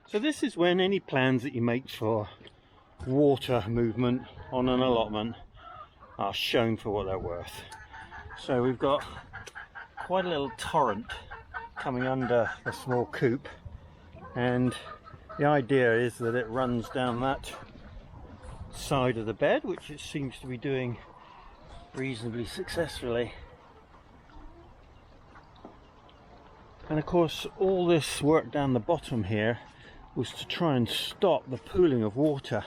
So this is when any plans that you make for water movement on an allotment are shown for what they're worth. So we've got quite a little torrent coming under the small coop, and the idea is that it runs down that side of the bed, which it seems to be doing reasonably successfully. And of course all this work down the bottom here was to try and stop the pooling of water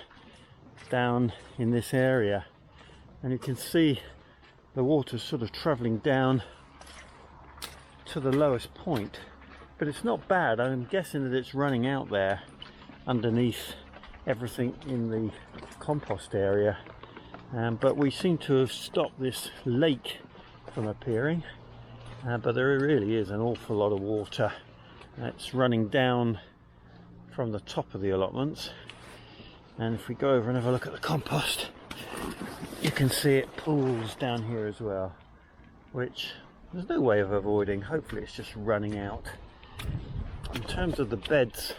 down in this area, and you can see the water sort of travelling down to the lowest point, but it's not bad. I'm guessing that it's running out there underneath everything in the compost area, but we seem to have stopped this lake from appearing, but there really is an awful lot of water. It's running down from the top of the allotments, and if we go over and have a look at the compost, you can see it pools down here as well, which there's no way of avoiding. Hopefully it's just running out. In terms of the beds,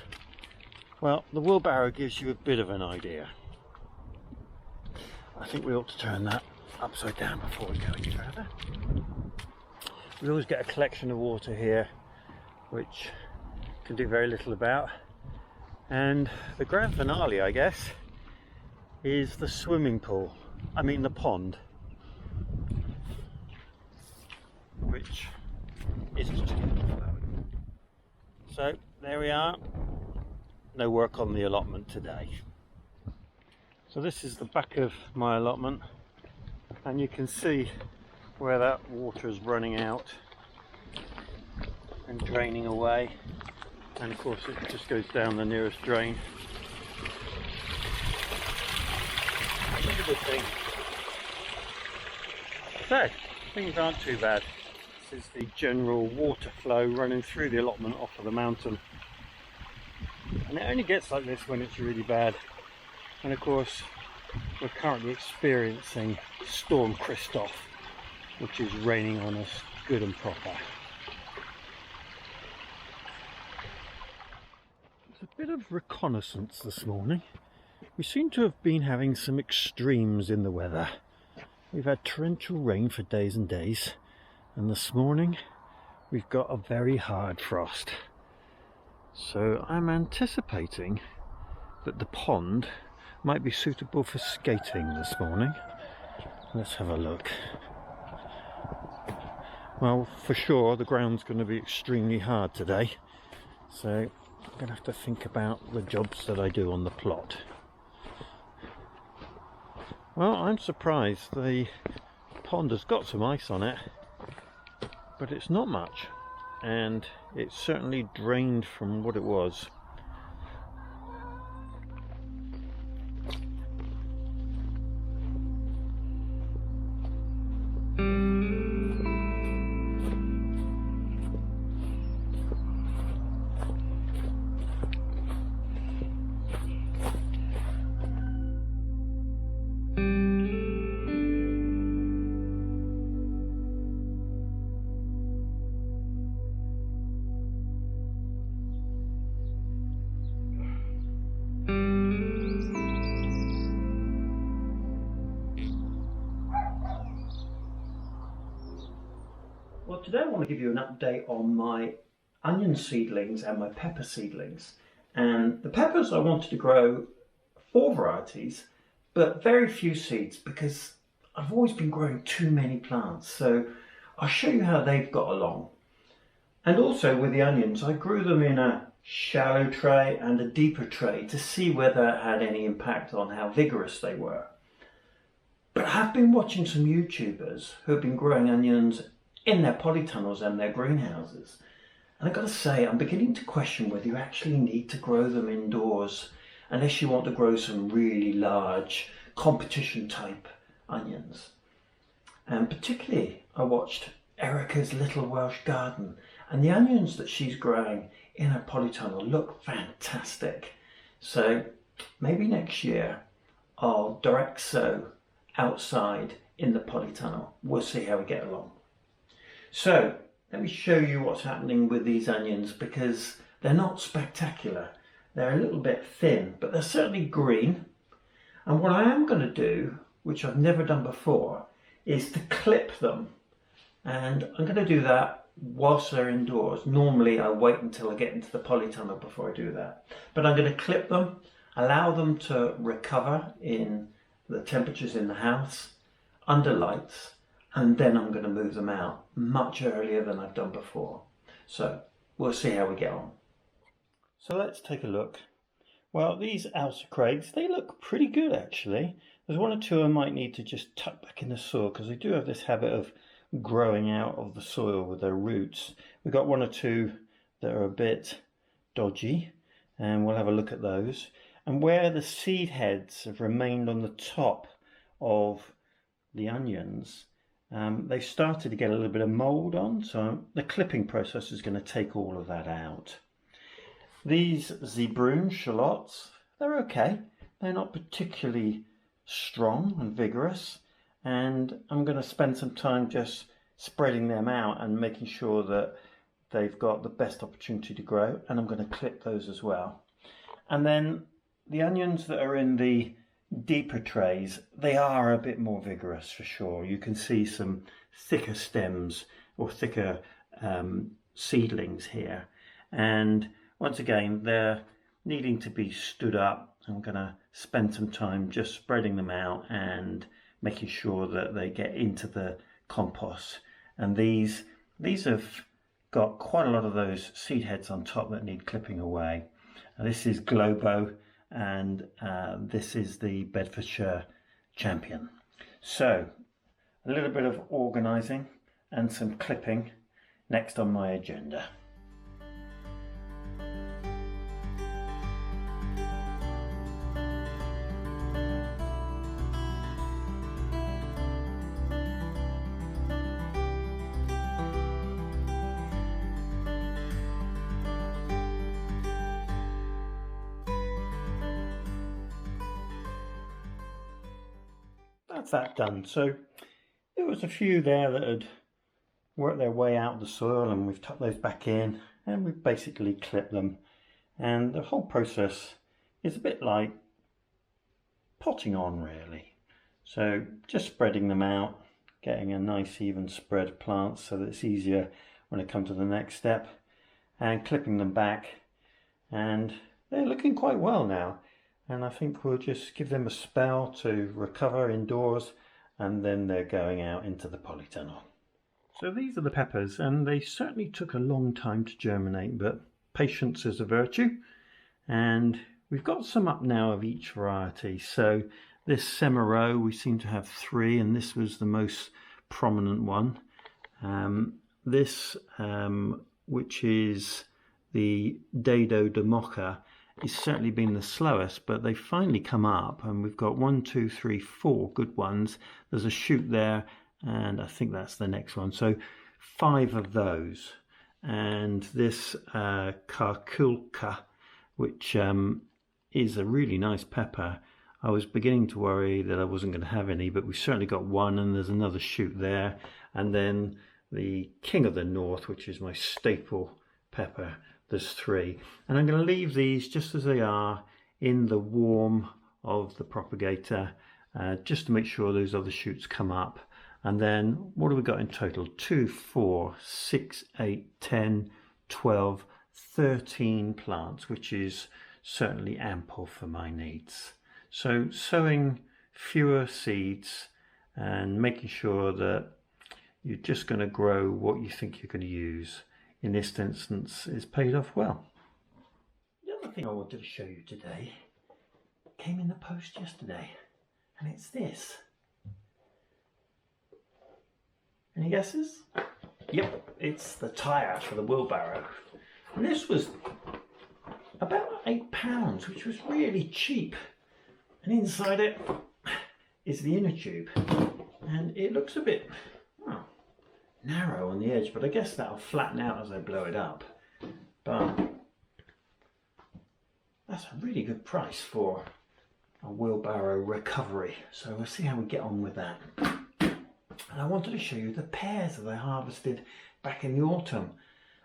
well, the wheelbarrow gives you a bit of an idea. I think we ought to turn that upside down before we go any further. We always get a collection of water here, which can do very little about. And the grand finale, I guess, is the swimming pool. I mean the pond, which is just overflowing. So there we are. No work on the allotment today. So this is the back of my allotment, and you can see where that water is running out and draining away, and of course it just goes down the nearest drain. Which is a good thing. So things aren't too bad. This is the general water flow running through the allotment off of the mountain, and it only gets like this when it's really bad. And of course we're currently experiencing Storm Christoph, which is raining on us good and proper. There's a bit of reconnaissance this morning. We seem to have been having some extremes in the weather. We've had torrential rain for days and days, and this morning we've got a very hard frost. So I'm anticipating that the pond might be suitable for skating this morning. Let's have a look. Well, for sure the ground's going to be extremely hard today, so I'm going to have to think about the jobs that I do on the plot. Well, I'm surprised the pond has got some ice on it, but it's not much, and it's certainly drained from what it was. Well, today I want to give you an update on my onion seedlings and my pepper seedlings. And the peppers I wanted to grow 4 varieties, but very few seeds because I've always been growing too many plants. So I'll show you how they've got along. And also with the onions, I grew them in a shallow tray and a deeper tray to see whether it had any impact on how vigorous they were. But I have been watching some YouTubers who have been growing onions in their polytunnels and their greenhouses. And I've got to say, I'm beginning to question whether you actually need to grow them indoors unless you want to grow some really large competition type onions. And particularly I watched Erica's Little Welsh Garden, and the onions that she's growing in her polytunnel look fantastic. So maybe next year I'll direct sow outside in the polytunnel. We'll see how we get along. So let me show you what's happening with these onions, because they're not spectacular. They're a little bit thin, but they're certainly green. And what I am going to do, which I've never done before, is to clip them. And I'm going to do that whilst they're indoors. Normally I wait until I get into the polytunnel before I do that. But I'm going to clip them, allow them to recover in the temperatures in the house, under lights, and then I'm going to move them out much earlier than I've done before. So we'll see how we get on. So let's take a look. Well, these outer crags, they look pretty good actually. There's one or two I might need to just tuck back in the soil because they do have this habit of growing out of the soil with their roots. We've got one or two that are a bit dodgy, and we'll have a look at those. And where the seed heads have remained on the top of the onions, they've started to get a little bit of mold on, so the clipping process is going to take all of that out. These zebrune shallots, they're okay. They're not particularly strong and vigorous, and I'm going to spend some time just spreading them out and making sure that they've got the best opportunity to grow, and I'm going to clip those as well. And then the onions that are in the deeper trays, they are a bit more vigorous for sure. You can see some thicker stems or thicker seedlings here, and once again they're needing to be stood up. I'm going to spend some time just spreading them out and making sure that they get into the compost. And these have got quite a lot of those seed heads on top that need clipping away. Now, this is Globo, and this is the Bedfordshire Champion. So a little bit of organising and some clipping next on my agenda. That's that done. So there was a few there that had worked their way out of the soil, and we've tucked those back in and we've basically clipped them. And the whole process is a bit like potting on really. So just spreading them out, getting a nice even spread of plants so that it's easier when I come to the next step, and clipping them back, and they're looking quite well now. And I think we'll just give them a spell to recover indoors, and then they're going out into the polytunnel. So these are the peppers, and they certainly took a long time to germinate, but patience is a virtue. And we've got some up now of each variety. So this Semero, we seem to have 3, and this was the most prominent one. This, which is the Dado de Mocha, it's certainly been the slowest, but they've finally come up, and we've got 1, 2, 3, 4 good ones. There's a shoot there, and I think that's the next one. So 5 of those. And this Karkulka, which is a really nice pepper. I was beginning to worry that I wasn't going to have any, but we've certainly got one, and there's another shoot there. And then the King of the North, which is my staple pepper. There's 3, and I'm going to leave these just as they are in the warm of the propagator, just to make sure those other shoots come up. And then what have we got in total? 2, 4, 6, 8, 10, 12, 13 plants, which is certainly ample for my needs. So sowing fewer seeds and making sure that you're just going to grow what you think you're going to use in this instance is paid off well. The other thing I wanted to show you today came in the post yesterday, and it's this. Any guesses? Yep, it's the tyre for the wheelbarrow. And this was about £8, which was really cheap. And inside it is the inner tube. And it looks a bit, well, narrow on the edge, but I guess that'll flatten out as I blow it up. But that's a really good price for a wheelbarrow recovery. So we'll see how we get on with that. And I wanted to show you the pears that I harvested back in the autumn,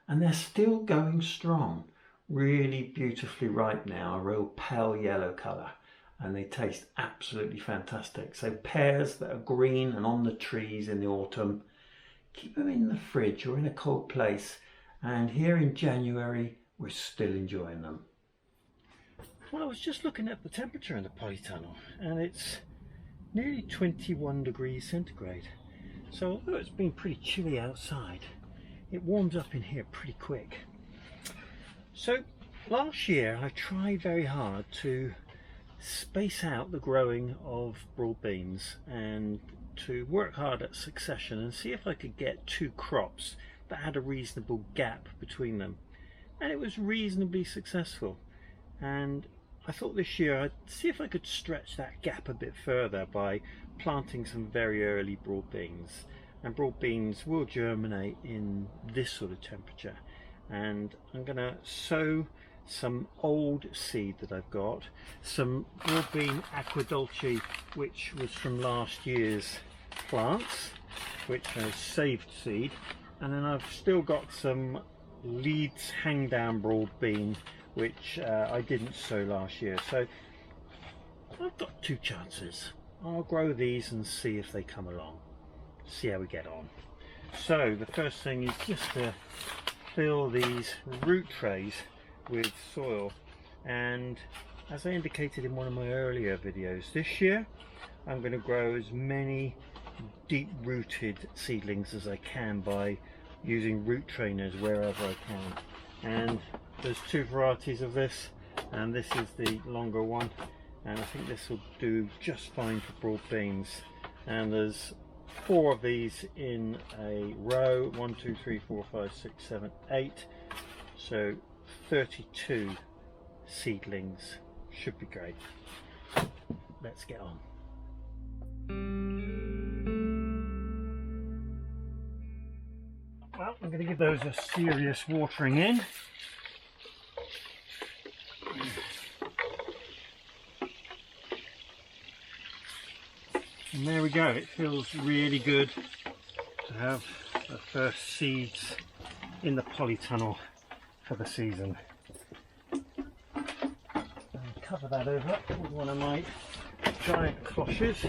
and they're still going strong. really beautifully ripe now, a real pale yellow colour, and they taste absolutely fantastic. So pears that are green and on the trees in the autumn, keep them in the fridge or in a cold place, and here in January we're still enjoying them. Well, I was just looking at the temperature in the polytunnel, and it's nearly 21 degrees centigrade. So although it's been pretty chilly outside, it warms up in here pretty quick. So last year I tried very hard to space out the growing of broad beans and to work hard at succession and see if I could get 2 crops that had a reasonable gap between them, and it was reasonably successful. And I thought this year I'd see if I could stretch that gap a bit further by planting some very early broad beans. And broad beans will germinate in this sort of temperature, and I'm going to sow some old seed that I've got, some broad bean aqua dolce, which was from last year's plants, which I saved seed, and then I've still got some Leeds hang down broad bean, which I didn't sow last year. So I've got 2 chances. I'll grow these and see if they come along, see how we get on. So the first thing is just to fill these root trays with soil, and as I indicated in one of my earlier videos, this year I'm going to grow as many deep-rooted seedlings as I can by using root trainers wherever I can. And there's 2 varieties of this, and this is the longer one, and I think this will do just fine for broad beans. And there's 4 of these in a row, 1, 2, 3, 4, 5, 6, 7, 8, so 32 seedlings should be great. Let's get on. Well, I'm going to give those a serious watering in. And there we go. It feels really good to have the first seeds in the polytunnel for the season. I'll cover that over with one of my giant cloches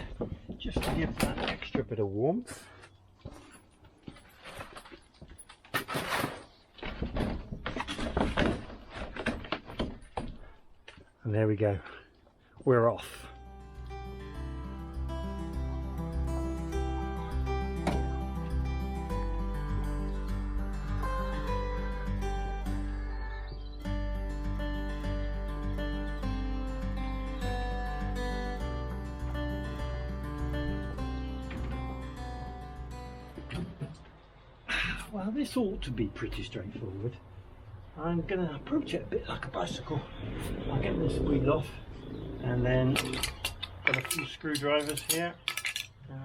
just to give that extra bit of warmth. And there we go, we're off. Well, this ought to be pretty straightforward. I'm going to approach it a bit like a bicycle. I'll get this wheel off, and then got a few screwdrivers here.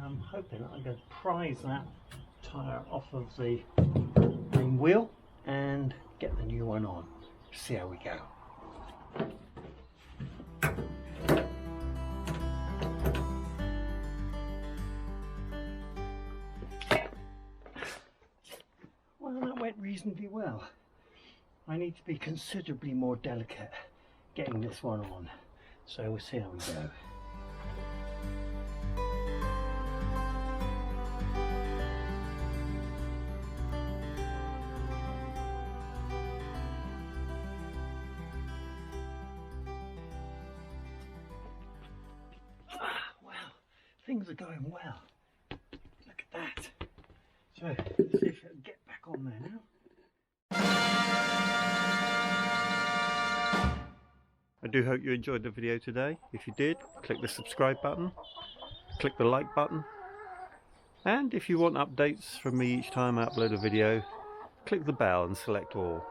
I'm hoping that I'm going to prise that tyre off of the main wheel and get the new one on. See how we go. Well, that went reasonably well. I need to be considerably more delicate getting this one on, so we'll see how we go. Well, things are going well. Look at that. So let's see if I can get back on there now. I do hope you enjoyed the video today. If you did, click the subscribe button, click the like button, and if you want updates from me each time I upload a video, click the bell and select all.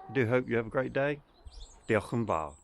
I do hope you have a great day. Diolch yn fawr.